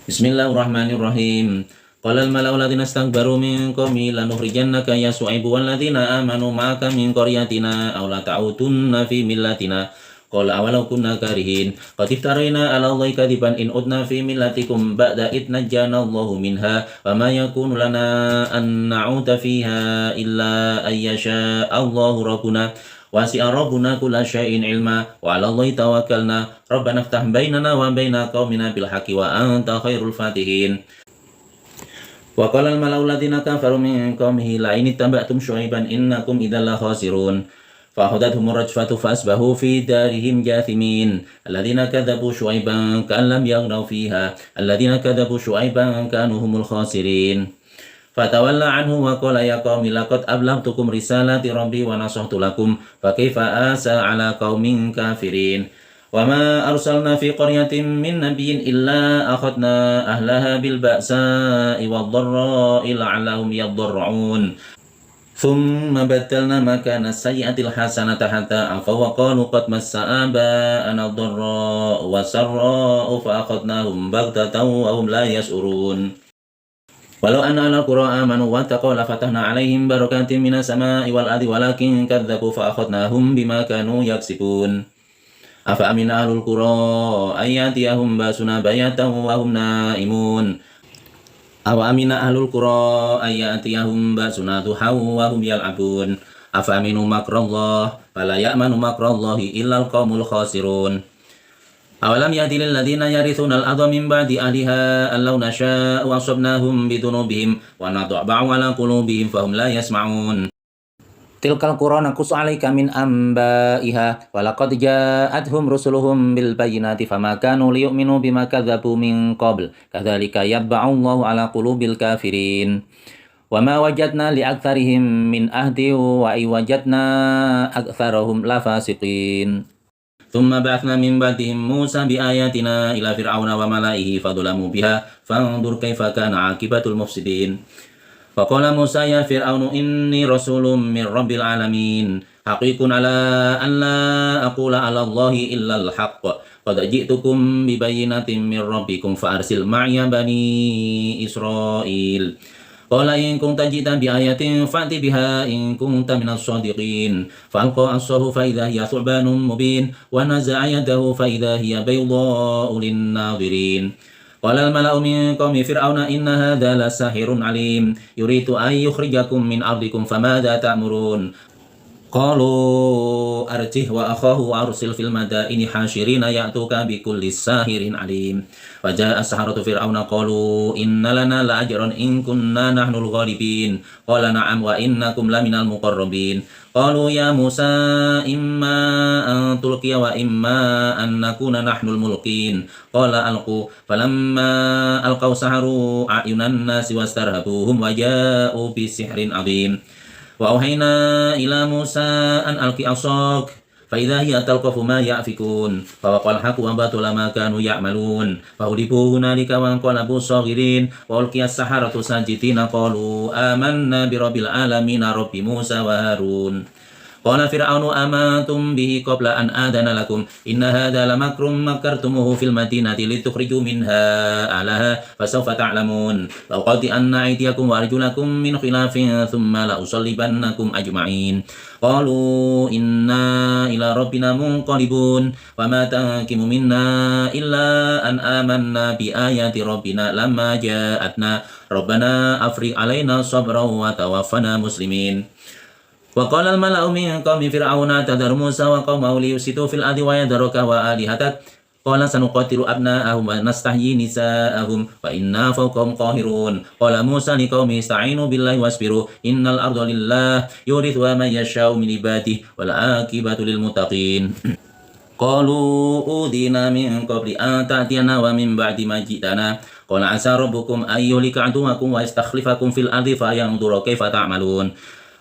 Bismillahirrahmanirrahim. Qala al-mala'u alladziina istakbaru min qaumi lanukhrijannaka ya Syu'aibu walladziina aamanu ma'aka min qaryatina aw la ta'udunna fi millatina. Qala awalau kunna karihin qad iftarayna 'ala Allahi kadiban in udna fi millatikum ba'da id najjana Allahu minha wa ma yakunu lana an na'uda fiha illa ay yasha Allahu rabbuna wasi'a rabbuna kulla syai'in ilma wa 'ala Allahi tawakkalna rabbana iftah bainana wa baina qaumina bil haqqi wa anta khairul fatihin. Wa qala al mala'u alladziina kafaru min qaumihi la in ittaba'tum syu'aiban innakum idzal la khasirun. Fa akhadhathum rajfatu fa asbahu fi darihim jathimin. Alladziina kadzabu syu'aiban ka'an lam yaghnaw fiha. Alladziina kadzabu syu'aiban kanu humul khasirin. Fatawalla anhu wa qala ya qaumi laqad ablaghtukum risalati rabbi wa nasahtu lakum fa kaifa asa ala qaumin kafirin. Wa ma arsalna fi qaryatin min nabiyyin illa akhadna ahlaha bil ba'sa'i wad dharra'i la'allahum yadarra'un. Thumma baddalna makana sayyi'atil hasanata hatta afaw wa qalu qad massa aba'ana ad-dharra'u wa sarra'u fa akhadnahum baghtatan wa hum la yash'urun. Walau anna ahlal qura amanu wattaqaw la fatahna 'alaihim barakatin minas sama'i wal ardi walakin kadzdzabu fa akhadnahum bima kanu yaksibun. Afa amina ahlul qura ayatiyahum basuna bayatan wa hum naimun. Awa amina ahlul qura ayatiyahum basuna duhaw wa hum yal'abun. Afa aminu makrallah fala ya'manu makrallahi illal qaumul khasirun. Awalam yahdi lil ladzina yarithuna al-ardha min ba'di ahliha allau nasha'u asabnahum bidunubihim wa nadha'u ala qulubihim fahum la yasma'un. Tilkal qura naqussu 'alaika min ambaiha wa laqad ja'atuhum rusuluhum bil bayyinati fama kanu liyu'minu bima kadzabu min qabl kadzalika yatba'u Allahu 'ala qulubil kafirin. Wa ma wajadna li aktsarihim min ahdi wa wajadna aktsarahum la fasiqin. Thumma ba'athna min ba'dihim Musa bi ayatina ila fir'auna wa mala'ihi fadzalamu biha fanzur kaifa kana 'aqibatul mufsidin. Faqala Musa ya fir'aunu inni rasulun min rabbil alamin haqiqun ala an la aqula 'ala Allahi illa al-haqq qad ji'tukum bi bayyinatin min rabbikum fa arsil ma'iya bani Israil. Qala in kunta ji'ta bi ayatin fa'ti biha in kunta minas shadiqin. Falqa 'assahu fa idza hiya thu'banun mubin wa naza'a yadahu fa idza hiya baydha'u lin-nadhirin. Qala al-mala'u min qaumi fir'auna inna hadza la sahirun 'alim yuridu an yukhrijakum min ardikum famadza ta'murun. Qalu arjih wa akhahu wa arsil fil madaini hashirina ya'tuka bi kulli sahirin alim. Wa ja'a as-saharatu fir'auna qalu inna lana la ajran in kunna nahnul ghalibin. Qala na'am wa innakum laminal muqarrabin. Qalu ya Musa imma an tulqiya wa imma an nakuna nahnul mulqin. Qala alqu falamma alqaw saharu a'yunan nasi wastarhabuhum wa ja'u bi sihrin 'adzim. Wa auhayna ila Musa an alqi asak fa idza hiya talqafu ma ya'fikun fa waqal haqu wa batala ma kanu ya'malun fa udibu hunalika wa qalabu saghirin wa ulqiya as-saharatu sajidina qalu amanna bi rabbil alamin rabbi Musa wa Harun. Qala fir'aunu amantum bihi qabla an adana lakum inna hadza lamakrum makartumuhu fil madinati litukhriju minha alaha fasawfa ta'lamun law qati anna aydiyakum wa arjulakum min khilafin thumma la usallibannakum ajma'in. Qalu inna ila rabbina munqalibun wa ma tanqimu minna illa an amanna bi ayati rabbina lamma ja'atna rabbana afrigh alaina sabran wa tawaffana muslimin. Wa qala al-mala'u min qaumi fir'auna tadharu Musa wa qaumahu liyufsidu fil ardi wa yadharuka wa alihatak. Qala sanuqatilu abna'ahum wa nastahyi nisa'ahum wa inna fawqahum qahirun. Qala Musa liqaumi ista'inu billahi wasbiru innal arda lillah yurithuha man yasha'u min ibadihi wal 'aqibatu lil muttaqin. Qalu udina min qabli an ta'tiyana wa min ba'di ma ji'tana. Qala asa rabbukum ayyuhlika aduwakum wa yastakhlifakum fil ardi fayanzura kaifa ta'malun.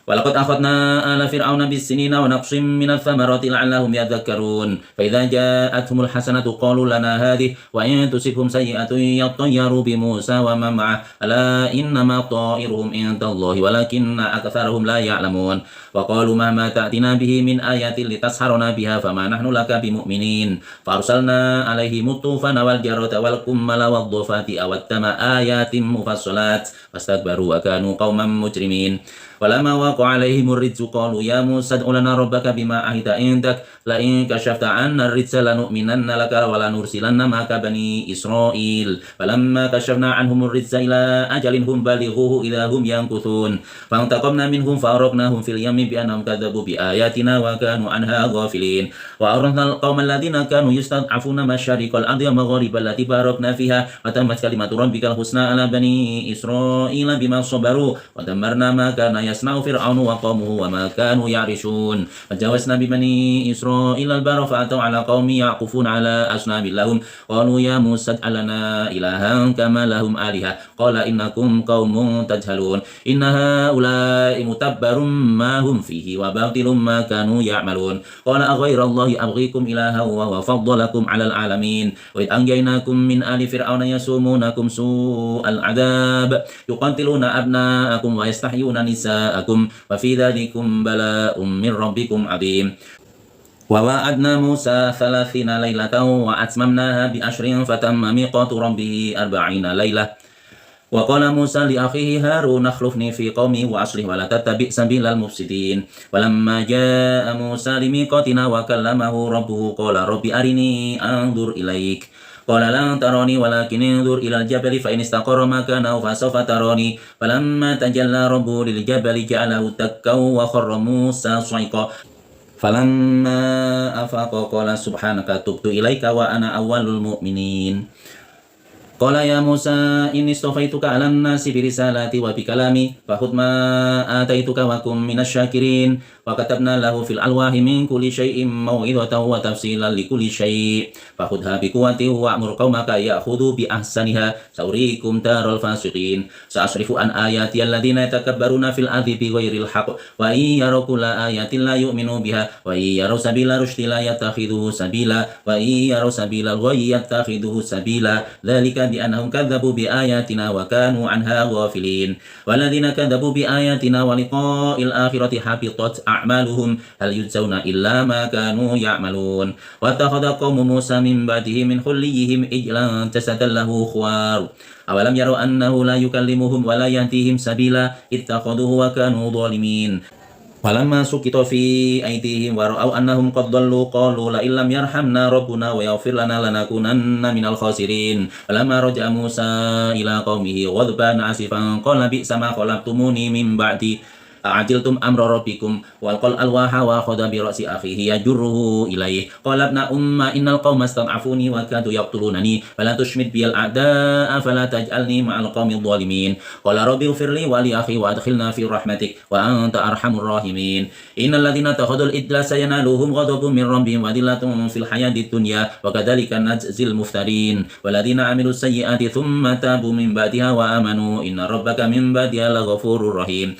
ولقد أخذنا آل فرعون بالسنين ونقص من الثمرات لعلهم يذكرون فإذا جاءتهم الحسنة قالوا لنا هذه وإن تصبهم سيئة يطيروا بموسى ومن معه ألا إنما طائرهم عند الله ولكن أكثرهم لا يعلمون وقالوا مهما تأتنا به من آية لتسحرنا بها فما نحن لك بمؤمنين فأرسلنا عليهم الطوفان والجراد والقمل والضفادع والدم آيات مفصلات فاستكبروا وكانوا قوما مجرمين ولما وقع عليهم الرجز قالوا يا موسى ادع لنا ربك بما عهد عندك لئن كشفت عنا الرجز لنؤمنن لك ولنرسلن معك بني إسرائيل فلما كشفنا عنهم الرجز إلى أجل هم بالغوه إذا هم ينكثون فانتقمنا منهم فأغرقناهم في اليم بأنهم كذبوا بآياتنا وكانوا عنها غافلين وأورثنا القوم الذين كانوا يستضعفون مشارق الأرض ومغاربها التي باركنا فيها وتمت كلمة ربك الحسنى على بني إسرائيل بما صبروا ودمرنا ما كان يصنع فرعون وقومه وما كانوا يعرشون وجاوزنا ببني إسرائيل البحر فأتوا على قوم يعكفون على أصنام لهم قالوا يا موسى اجعل لنا إلها كما لهم آلهة قال إنكم قوم تجهلون إن هؤلاء متبر ما هم فيه وباطل ما كانوا يعملون قال أغير الله أبغيكم إلها وهو فضلكم على العالمين وإذ أنجيناكم من آل فرعون يسومونكم سوء العذاب يقتلون أبناءكم ويستحيون نساءكم وفي ذلكم بلاء من ربكم عظيم ووعدنا موسى 30 ليلة وأتممناها ب10 فتم ميقات ربه 40 ليلة وقال موسى لأخيه هارون اخلفني في قومي وأصلح ولا تتبع سبيل المفسدين ولما جاء موسى لميقاتنا وكلمه ربه قال رب أرني أنظر إليك قال لن تراني ولكن انظر إلى الجبل فإن استقر مكانه فسوف تراني فلما تجلى ربه للجبل جعله دكا وخر موسى صعقا فلما أفاق قال سبحانك تبت إليك وأنا أول المؤمنين قال يا موسى إني اصطفيتك على الناس برسالاتي وبكلامي فخذ ما آتيتك وكن من الشاكرين وكتبنا له في الألواح من كل شيء موعظة وتفصيلا لكل شيء فخذها بقوة وأمر قومك يأخذوا بأحسنها سأريكم دار الفاسقين سأصرف عن آياتي الذين يتكبرون في الأرض بغير الحق وإن يروا كل آية لا يؤمنوا بها وإن يروا سبيل الرشد لا يتخذوه سبيلا وإن يروا سبيل الغي يتخذوه سبيلا ذلك بأنهم كذبوا بآياتنا وكانوا عنها غافلين والذين كذبوا بآياتنا ولقاء الآخرة حبطت أعمالهم هل يجزون إلا ما كانوا يعملون واتخذ قوم موسى من بعده من حليهم إجلا جسدا له خوار أولم يروا أنه لا يكلمهم ولا يهديهم سبيلا اتخذوه وكانوا ظالمين فلما سقط في أيديهم ورأوا أنهم قد ضلوا قالوا لئن لم يرحمنا ربنا ويغفر لنا لنكونن من الخاسرين فلما رجع موسى إلى قومه غضبان آسفا قال بئس ما خلقتموني من بعدي أعجلتم أمر ربكم وألقى الألواح وأخذ برأس أخيه يجره إليه قال ابن إن القوم استضعفوني وكادوا يقتلونني فلا تشمت بي الأعداء فلا تجعلني مع القوم الظالمين قال رب اغفر لي ولأخي وأدخلنا في رحمتك وأنت أرحم الراحمين إن الذين اتخذوا الإجل سينالهم غضب من ربهم وذلة في الحياة الدنيا وكذلك نجزي المفترين والذين عملوا السيئات ثم تابوا من بعدها وآمنوا إن ربك من بعدها لغفور رحيم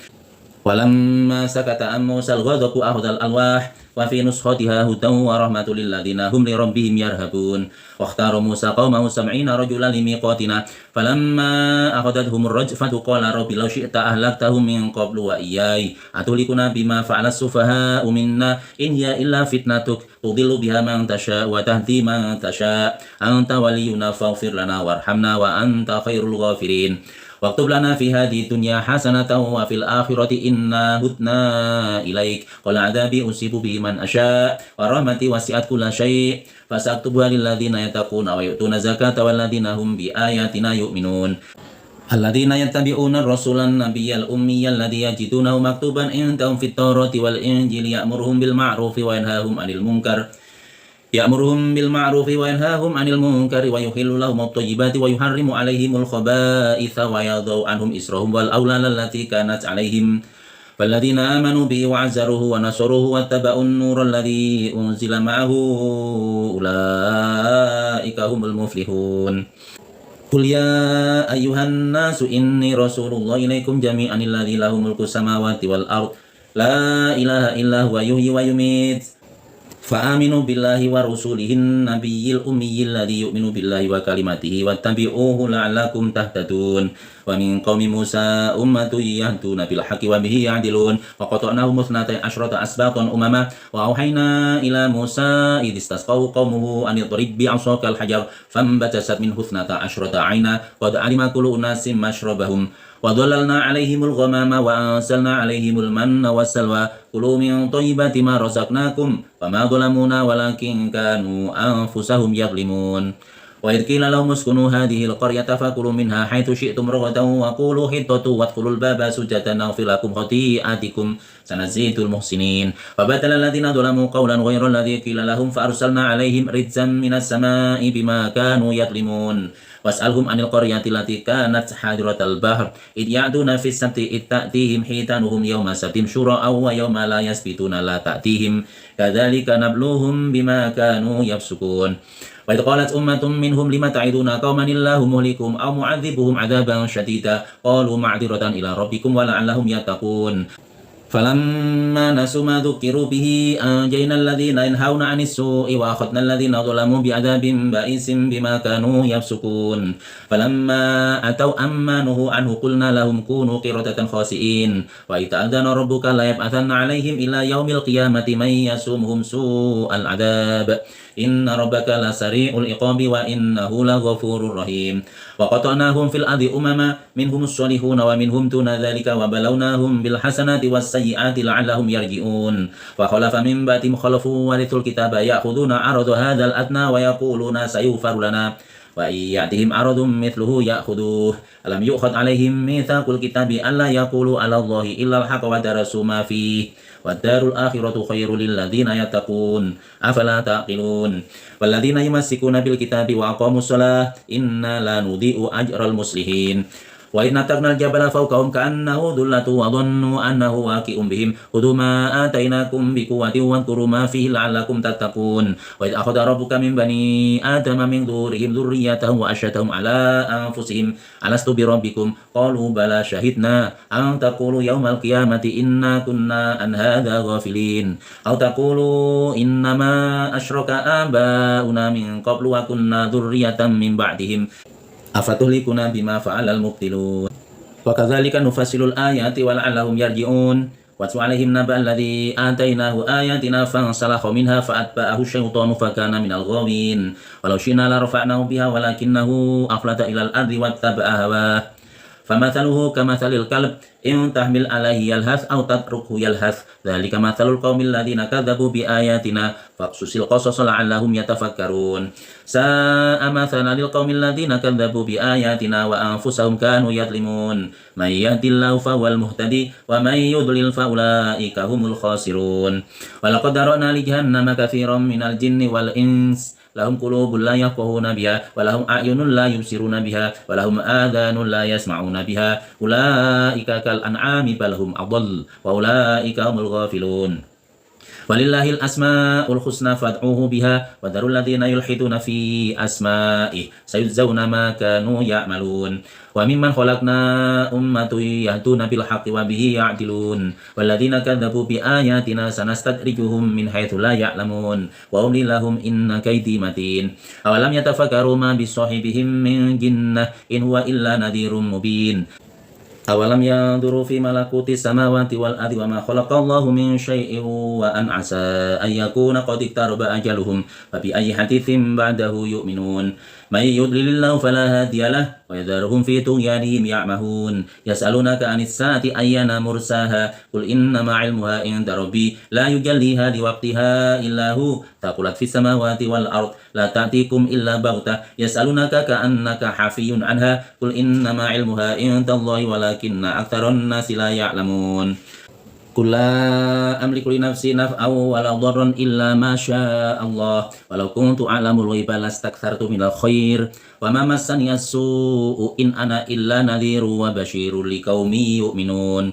ولما سكت عن موسى الغضب أخذ الألواح وفي نسختها هدى ورحمة للذين هم لربهم يرهبون واختار موسى قومه 70 رجلا لميقاتنا فلما أخذتهم الرجفة قال رب لو شئت أهلكتهم من قبل وإياي أتهلكنا بما فعل السفهاء منا إن هي إلا فتنتك تضل بها من تشاء وتهدي من تشاء أنت ولينا فاغفر لنا وارحمنا وأنت خير الغافرين واكتب لنا في هذه الدنيا حسنة وفي الآخرة إنا هدنا إليك قال عذابي أصيب به من أشاء ورحمتي وسعت كل شيء فسأكتبها للذين يتقون ويؤتون الزكاة والذين هم بآياتنا يؤمنون الذين يتبعون الرسول النبي الأمي الذي يجدونه مكتوبا عندهم في التوراة والإنجيل يأمرهم بالمعروف وينهاهم عن المنكر وينهاهم عن المنكر ويحل لهم الطيبات ويحرم عليهم الخبائث ويضع عنهم إسرهم والأولال التي كانت عليهم فالذين آمنوا به وعزروه ونصروه واتبعوا النور الذي أنزل معه أولئك هم المفلحون قل يا أيها الناس إني رسول الله إليكم جميعا الذي له ملك السماوات والأرض لا إله إلا هو يحيي ويميت فآمنوا بالله ورسوله النبي الأمي الذي يؤمن بالله وكلماته واتبعوه لعلكم تهتدون ومن قوم موسى أمة يهدون بالحق وبه يعدلون وقطعناهم 12 أسباطا أمما وأوحينا إلى موسى إذ استسقوا قومه أن اضرب بعصاك الحجر فانبجست منه 12 عينا قد علم كل أناس مشربهم وظللنا عليهم الغمام وأنزلنا عليهم المن والسلوى كلوا من طيبات ما رزقناكم وما ظلمونا ولكن كانوا أنفسهم يظلمون وإذ قيل لهم اسكنوا هذه القرية فكلوا منها حيث شئتم رغدا وقولوا حطة وادخلوا الباب سجدا نغفر لكم خطيئاتكم سنزيد المحسنين فبدل الذين ظلموا قولا غير الذي قيل لهم فأرسلنا عليهم رجزا من السماء بما كانوا يظلمون واسألهم عن القرية التي كانت حاضرة البحر إذ يعدون في السبت إذ تأتيهم حيتانهم يوم سبت شرعا ويوم لا يسبتون لا تأتيهم كذلك نبلوهم بما كانوا يفسقون وإذ قالت أمة منهم لم تعدون قوما الله مهلكهم أو معذبهم عذابا شديدا قالوا معذرة إلى ربكم ولعلهم يتقون فلما نسوا ما ذكروا به أنجينا الذين ينهون عن السوء وأخذنا الذين ظلموا بعذاب بئيس بما كانوا يفسقون فلما أتوا عما نهوا عنه قلنا لهم كونوا قردة خاسئين وإذ تأذن ربك ليبعثن عليهم إلى يوم القيامة من يسومهم سوء العذاب إن ربك لسريع العقاب وإنه لغفور رحيم وقطعناهم في الأرض أمما منهم الصالحون ومنهم دون ذلك وبلوناهم بالحسنات والسيئات لعلهم يرجعون فخلف من بعدهم خلف ورثوا الكتاب يأخذون عرض هذا الأدنى ويقولون سيغفر لنا وإن يأتهم عرض مثله يأخذوه ألم يؤخذ عليهم ميثاق الكتاب ألا يقولوا على الله إلا الحق ودرسوا ما فيه والدار الآخرة خير للذين يتقون أفلا تعقلون والذين يمسكون بالكتاب وأقاموا الصلاة إنا لا نضيء أجر المصلحين وإذ نتقنا الجبل فوقهم كأنه ذلة وظنوا أنه واقع بهم خذوا ما آتيناكم بقوة واذكروا ما فيه لعلكم تتقون وإذ أخذ ربك من بني آدم من ظهورهم ذريتهم وأشهدهم على أنفسهم ألست بربكم قالوا بلى شهدنا أن تقولوا يوم القيامة إنا كنا عن هذا غافلين أو تقولوا إنما أشرك آباؤنا من قبل وكنا ذرية من بعدهم أفتهلكنا بما فعل المبطلون وكذلك نفصل الآيات ولعلهم يرجعون واتل عليهم نبأ الذي آتيناه آياتنا فانسلخ منها فأتبعه الشيطان فكان من الغاوين ولو شئنا لرفعناه بها ولكنه أخلد إلى الأرض واتبع هواه فمثله كمثل الكلب إن تحمل عليه يلهث أو تتركه يلهث ذلك مثل القوم الذين كذبوا بآياتنا فاقصص القصص لعلهم يتفكرون ساء مثلا للقوم الذين كذبوا بآياتنا وأنفسهم كانوا يظلمون من يهد الله فهو المهتدي ومن يضلل فأولئك هم الخاسرون ولقد ذرأنا لجهنم كثيرا من الجن والإنس لهم قلوب لا يفقهون بها ولهم أعين لا يبصرون بها ولهم آذان لا يسمعون بها أولئك كالأنعام بل هم أضل وأولئك هم الغافلون ولله الأسماء الحسنى فادعوه بها وذروا الذين يلحدون في أسمائه سيجزون ما كانوا يعملون وممن خلقنا أمة يهدون بالحق وبه يعدلون والذين كذبوا بآياتنا سنستدرجهم من حيث لا يعلمون وأملي لهم إن كيدي متين أولم يتفكروا ما بصاحبهم من جنة إن هو إلا نذير مبين أولم ينظروا في ملكوت السماوات والأرض وما خلق الله من شيء وأن عسى أن يكون قد اقترب أجلهم فبأي حديث بعده يؤمنون من يضلل الله فلا هادي له ويذرهم في طغيانهم يعمهون يسألونك عن الساعة أيان مرساها قل إنما علمها عند ربي لا يجليها لوقتها إلا هو ثقلت في السماوات والأرض لا تأتيكم إلا بغتة يسألونك كأنك حفي عنها قل إنما علمها عند الله ولكن أكثر الناس لا يعلمون قل لا أملك لنفسي نفعا ولا ضرا إلا ما شاء الله ولو كنت أعلم الغيب لاستكثرت من الخير وما مسني السوء إن أنا إلا نذير وبشير لقوم يؤمنون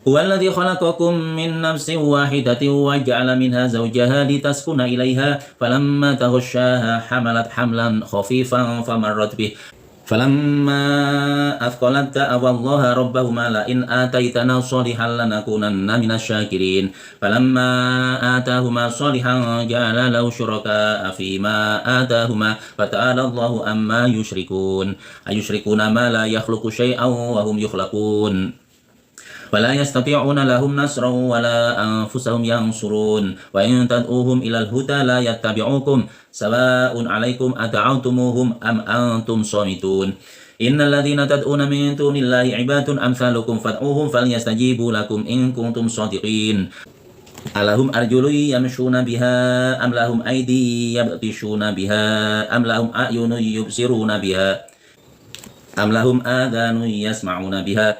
هو الذي خلقكم من نفس واحدة وجعل منها زوجها لتسكن إليها فلما تغشاها حملت حملا خفيفا فلما أثقلت دعوا الله ربهما لئن آتيتنا صالحا لنكونن من الشاكرين فلما آتاهما صالحا جعل له شركاء فيما آتاهما فتعالى الله عما يشركون أيشركون ما لا يخلق شيئا وهم يخلقون ولا يستطيعون لهم نصرا ولا أنفسهم ينصرون وإن تدعوهم إلى الهدى لا يتبعوكم سواء عليكم أدعوتموهم أم أنتم صامتون إن الذين تدعون من دون الله عباد أمثالكم فادعوهم فليستجيبوا لكم إن كنتم صادقين ألهم أرجل يمشون بها أم لهم أيدي يبطشون بها أم لهم أعين يبصرون بها أم لهم آذان يسمعون بها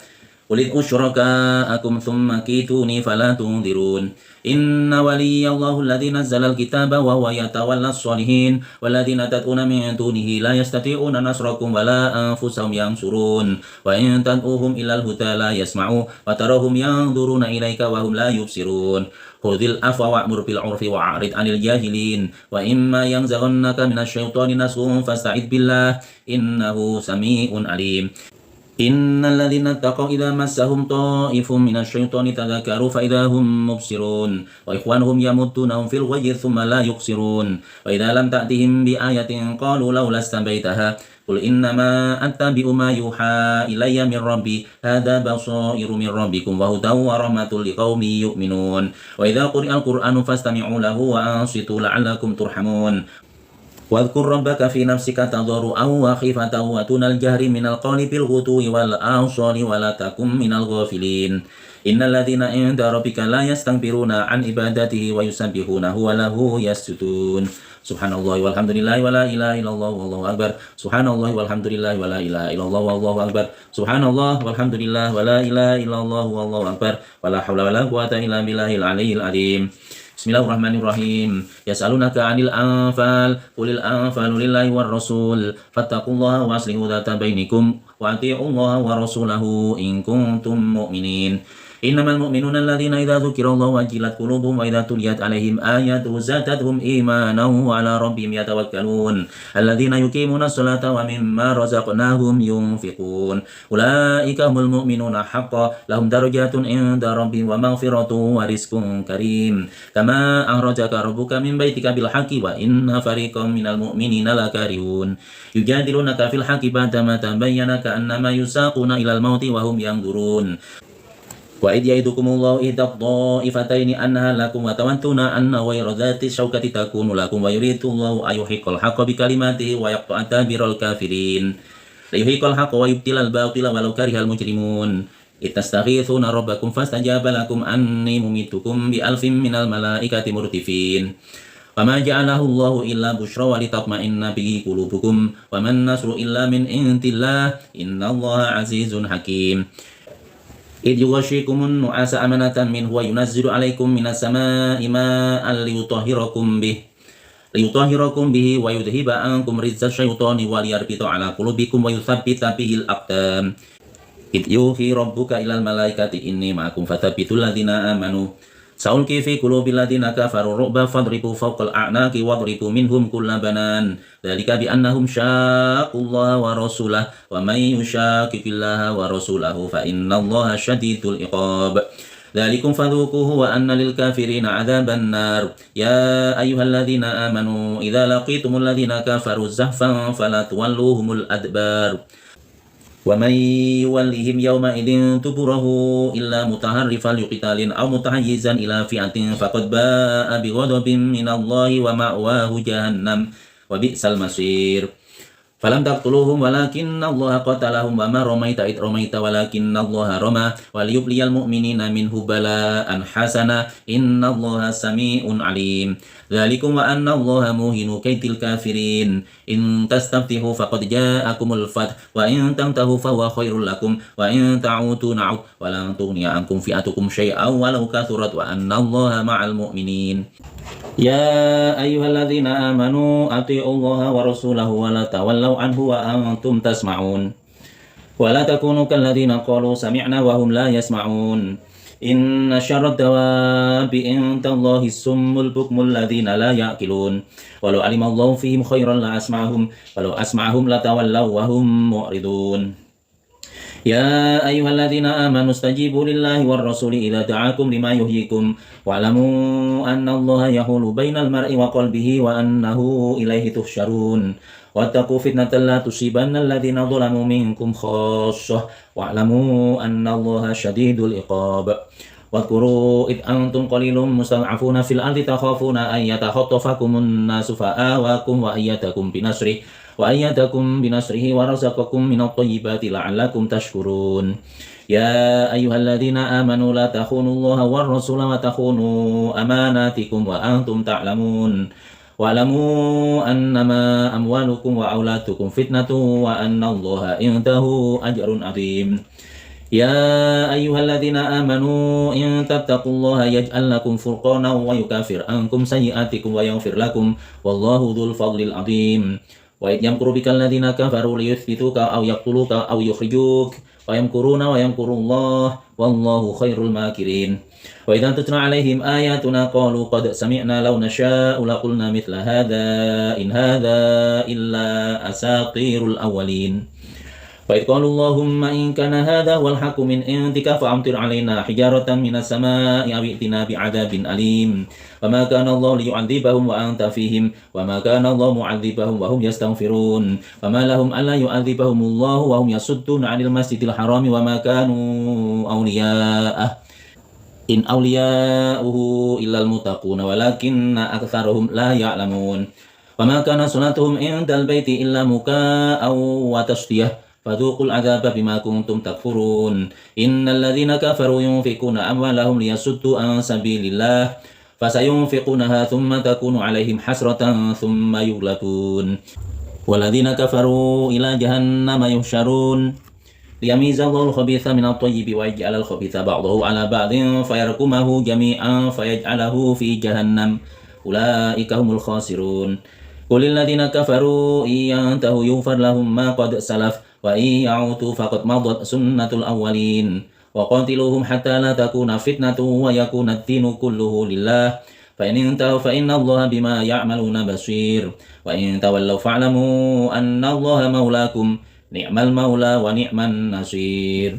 قل ادعوا شركاءكم ثم كيدوني فلا تنظرون إن ولي الله الذي نزل الكتاب وهو يتولى الصالحين والذين تدعون من دونه لا يستطيعون نصركم ولا أنفسهم ينصرون وإن تدعوهم إلى الهدى لا يسمعوا وتراهم ينظرون إليك وهم لا يبصرون خذ العفو وأمر بالعرف وأعرض عن الجاهلين وإما ينزغنك من الشيطان نزغ فاستعذ بالله إنه سميع عليم إن الذين اتقوا إذا مسهم طائف من الشيطان تذكروا فإذا هم مبصرون وإخوانهم يمدونهم في الغي ثم لا يقصرون وإذا لم تأتهم بآية قالوا لولا استبيتها قل إنما أتبع ما يوحى إلي من ربي هذا بصائر من ربكم وهدى ورحمة لقوم يؤمنون وإذا قرئ القرآن فاستمعوا له وأنصتوا لعلكم ترحمون واذكر ربك في نفسك تضرعا وخيفة ودون الجهر من القول بالغدو والآصال ولا تكن من الغافلين إن الذين عند ربك لا يستكبرون عن عبادته ويسبحونه وله يسجدون سبحان الله والحمد لله ولا إله إلا الله والله أكبر سبحان الله والحمد لله ولا إله إلا الله والله أكبر سبحان الله والحمد لله ولا إله إلا الله والله أكبر ولا حول ولا قوة إلا بالله العلي العظيم Bismillahirrahmanirrahim. Yas'alunaka 'anil anfal, qulil anfalu lillahi war rasul, fattaqullaha wa aslihu dzata bainikum wa atii'ullaha wa rasulahu in kuntum mu'minin. Innamal mu'minuna alladzina idza dzukirallahu wajilat qulubuhum wa idza tuliyat 'alaihim ayatuhu zadatuhum imanan wa 'ala rabbihim yatawakkalun. Alladzina yuqimuna sholata wa mimma razaqnahum yunfiqun. Ulaika humul mu'minuna haqqan lahum darajatun 'inda rabbihim wa maghfiratun wa rizqun karim. Kama akhrajaka rabbuka min baitika bil haqqi wa inna fariqam minal mu'minina lakarihun. Yujadilunaka fil haqqi ba'dama tabayyana ka'annama yusaquna ilal mauti wa hum yanzurun. Wa idh ya'idukumullahu ihda dha'ifataini annaha lakum wa tawantuna anna ghayra dhati syaukati takunu lakum wa yuridullahu ayyuhiqqal haqqa bi kalimatihi wa yaqta'a dabiral kafirin. La yuhiqqal haqqa wa yubtilal batila walau karihal mujrimun. Ittastaghithuna rabbakum fastajaba lakum anni mumitukum bi alfin minal malaikati murdifin. Wa ma ja'alahu Allahu illa busyra wa litatma'inna bihi qulubukum wa man nasru illa min indillah innallaha azizun hakim. إذ يغشيكم النعاس أمنة منه وينزل عليكم من السماء ماء ليطهركم به ويذهب عنكم رجز الشيطان وليربط على قلوبكم ويثبت به الأقدام إذ يوحي ربك إلى الملائكة إني معكم فثبتوا الذين آمنوا سألقي في قلوب الذين كفروا الرعب فاضربوا فوق الأعناق واضربوا منهم كل بنان ذلك بأنهم شاقوا الله ورسوله ومن يشاقق الله ورسوله فإن الله شديد العقاب ذلكم فذوقوه وأن للكافرين عذاب النار يا أيها الذين آمنوا إذا لقيتم الذين كفروا زحفا فلا تولوهم الأدبار ومن يولهم يومئذ دبره إلا متحرفا لقتال أو متحيزا إلى فئة فقد باء بغضب من الله ومأواه جهنم وبئس المصير فلم تقتلوهم ولكن الله قتلهم وما رميت إذ رميت ولكن الله رمى وليبلي المؤمنين منه بلاء حسنا إن الله سميع عليم ذلكم وأن الله موهن كيد الكافرين إن تستفتحوا فقد جاءكم الفتح وإن تنتهوا فهو خير لكم وإن تعودوا نعود ولن تغني عنكم فئتكم شيئا ولو كثرت وأن الله مع المؤمنين يا أيها الذين آمنوا أطيعوا الله ورسوله ولا تولوا عنه وأنتم تسمعون ولا تكونوا كالذين قالوا سمعنا وهم لا يسمعون إن شر الدواب عند الله الصم البكم الذين لا يعقلون ولو علم الله فيهم خيرا لأسمعهم ولو أسمعهم لتولوا وهم معرضون يا أيها الذين آمنوا استجيبوا لله والرسول إذا دعاكم لما يحييكم واعلموا أن الله يحول بين المرء وقلبه وأنه إليه تحشرون واتقوا فتنة لا تصيبن الذين ظلموا منكم خاصة واعلموا أن الله شديد العقاب واذكروا إذ أنتم قليل مستضعفون في الأرض تخافون أن يتخطفكم الناس فآواكم وأيدكم بنصره ورزقكم من الطيبات لعلكم تشكرون يا أيها الذين آمنوا لا تخونوا الله والرسول وتخونوا أماناتكم وأنتم تعلمون واعلموا أنما أموالكم وأولادكم فتنة وأن الله عنده أجر عظيم يا أيها الذين آمنوا إن تتقوا الله يجعل لكم فرقانا ويكفر عنكم سيئاتكم ويغفر لكم والله ذو الفضل العظيم وإذ يمكر بك الذين كفروا ليثبتوك أو يقتلوك أو يخرجوك ويمكرون ويمكر الله والله خير الماكرين وإذا تتلى عليهم آياتنا قالوا قد سمعنا لو نشاء لقلنا مثل هذا إن هذا إلا أساطير الأولين وإذ قالوا اللهم إن كان هذا هو الحق من عندك فأمطر علينا حجارة من السماء أو ائتنا بعذاب أليم وما كان الله ليعذبهم وأنت فيهم وما كان الله معذبهم وهم يستغفرون وما لهم ألا يعذبهم الله وهم يصدون عن المسجد الحرام وما كانوا أولياءه إن أولياؤه إلا المتقون ولكن أكثرهم لا يعلمون وما كان صلاتهم عند البيت إلا مكاء وتصدية فذوقوا العذاب بما كنتم تكفرون إن الذين كفروا ينفقون أموالهم ليصدوا عن سبيل الله فسينفقونها ثم تكون عليهم حسرة ثم يغلبون والذين كفروا إلى جهنم يحشرون ليميز الله الخبيث من الطيب ويجعل الخبيث بعضه على بعض فيركمه جميعا فيجعله في جهنم أولئك هم الخاسرون قل الذين كفروا إن ينتهوا يغفر لهم ما قد سلف وإن يعودوا فقد مضت سنة الأولين وقاتلوهم حتى لا تكون فتنة ويكون الدين كله لله فإن انتهوا فإن الله بما يعملون بصير وإن تولوا فاعلموا أن الله مولاكم نعم المولى ونعم النصير